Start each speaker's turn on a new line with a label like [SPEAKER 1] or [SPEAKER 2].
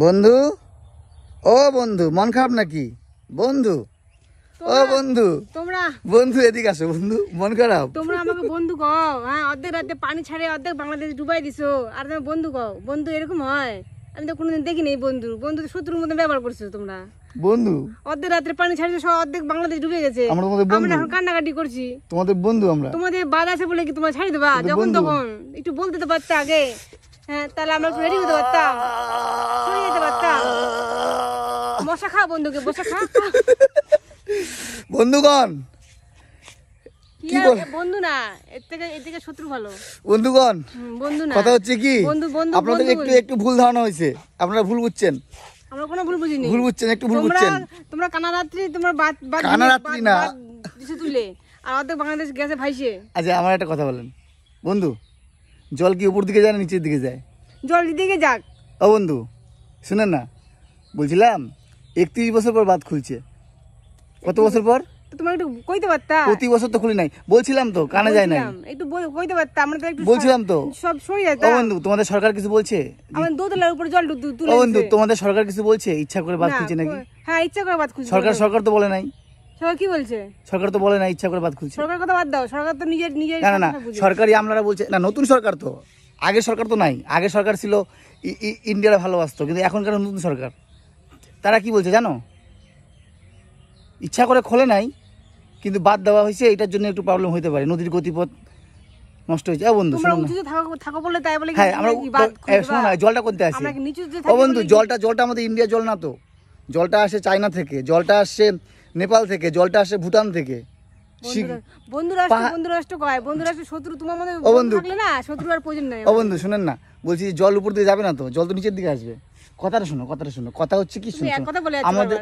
[SPEAKER 1] বন্ধু, ও বন্ধু, মন খারাপ নাকি বন্ধু? ও বন্ধু,
[SPEAKER 2] তোমরা
[SPEAKER 1] বন্ধু এদিকে আসো। বন্ধু মন খারাপ?
[SPEAKER 2] তোমরা আমাকে বন্ধু কও? হ্যাঁ, অর্ধেক রাতে পানি ছাড়ে অর্ধেক বাংলাদেশ ডুবাই দিছো, আর তুমি বন্ধু কও? বন্ধু এরকম হয়? আমি তো কোনোদিন দেখিনি। বন্ধু বন্ধু শত্রুর মতো ব্যবহার করছো তোমরা।
[SPEAKER 1] বন্ধু
[SPEAKER 2] অর্ধেক রাত্রে পানি ছাড়ছে, সব অর্ধেক বাংলাদেশ ডুবে গেছে।
[SPEAKER 1] আমরা তোমাদের বন্ধু।
[SPEAKER 2] আমরা এখন কান্নাকাটি করছি।
[SPEAKER 1] তোমাদের বন্ধু আমরা।
[SPEAKER 2] তোমাদের বাদ আছে বলে কি তোমার ছাড়ি দেবা? যখন তখন একটু বলতে তো পারতা আগে। হ্যাঁ, তাহলে আমরা একটু রেডি হতে পারতাম, চলে যেতে পারতাম। মশা খা বন্ধুকে, মশা খা।
[SPEAKER 1] বন্ধুগণ,
[SPEAKER 2] কি আর বন্ধু না, এর থেকে শত্রু ভালো।
[SPEAKER 1] বন্ধুগণ,
[SPEAKER 2] বন্ধু না,
[SPEAKER 1] কথা হচ্ছে কি,
[SPEAKER 2] বন্ধু বন্ধু
[SPEAKER 1] আপনাদের একটু ভুল ধারণা হয়েছে। আপনারা ভুল বুঝছেন।
[SPEAKER 2] আমরা কোনো ভুল বুঝিনি।
[SPEAKER 1] ভুল বুঝছেন, একটু ভুল বুঝছেন।
[SPEAKER 2] তোমরা কানারাত্রি তোমার
[SPEAKER 1] কানারাত্রি না,
[SPEAKER 2] দিছে তুলে, আর অর্ধেক বাংলাদেশ গেছে ভাইসে।
[SPEAKER 1] আচ্ছা আমার একটা কথা বলেন বন্ধু, জল কি উপর দিকে যায় না নিচের দিকে যায়?
[SPEAKER 2] জল দিকে যাক।
[SPEAKER 1] ও বন্ধু শুনেন না, বলছিলাম 31 বছর পর বাঁধ খুলছে। কত বছর পর?
[SPEAKER 2] তোমার একটু কইতে পারতা?
[SPEAKER 1] প্রতি বছর তো খুলি নাই, বলছিলাম তো, কানে যায় নাই।
[SPEAKER 2] একটু কইতে পারতা? আমরা তো একটু
[SPEAKER 1] বলছিলাম তো
[SPEAKER 2] সব সই যায়।
[SPEAKER 1] ও বন্ধু, তোমাদের সরকার কিছু বলছে?
[SPEAKER 2] আমার দোতলার উপরে জল তুলে।
[SPEAKER 1] ও বন্ধু, তোমাদের সরকার কিছু বলছে ইচ্ছা করে বাঁধ খুলছে নাকি?
[SPEAKER 2] হ্যাঁ, ইচ্ছা করে বাদ খুলছে।
[SPEAKER 1] সরকার তো বলে নাই।
[SPEAKER 2] সরকার কি বলছে?
[SPEAKER 1] সরকার তো বলে নাই ইচ্ছা করে বাঁধ খুলছে।
[SPEAKER 2] সরকার কথা বাদ দাও, সরকার তো নিজের
[SPEAKER 1] না, সরকারি আমলারা বলছে না। নতুন সরকার তো, আগের সরকার তো নাই। আগের সরকার ছিল ইন্ডিয়ার ভালোবাসতো, কিন্তু এখনকার নতুন সরকার তারা কি বলছে জানো? ইচ্ছা করে খোলে নাই, কিন্তু বাদ দেওয়া হয়েছে। এটার জন্য একটু প্রবলেম হতে পারে, নদীর গতিপথ নষ্ট হয়েছে। বন্ধু
[SPEAKER 2] তোমরা উঁচুতে থাকো বলে তাই বলে
[SPEAKER 1] হ্যাঁ, আমরা শোনো না, জলটা কোনতে আসে?
[SPEAKER 2] আমরা নিচুতে
[SPEAKER 1] ও বন্ধু, জলটা আমাদের ইন্ডিয়া জল না তো। জলটা আসে চায়না থেকে, জলটা আসছে নেপাল থেকে, জলটা আসে ভুটান থেকে।
[SPEAKER 2] বন্ধুরাষ্ট্র কয়, বন্ধুরাষ্ট্র শত্রু তোমার মধ্যে থাকলে না, শত্রু আর প্রয়োজন নাই।
[SPEAKER 1] ও বন্ধু শুনেন না, বলছি জল উপর দিকে যাবে না তো, জল তো নিচের দিকে আসবে। কথাটা শোনো, কথা হচ্ছে কি, শুনো
[SPEAKER 2] কথা বলে
[SPEAKER 1] আমাদের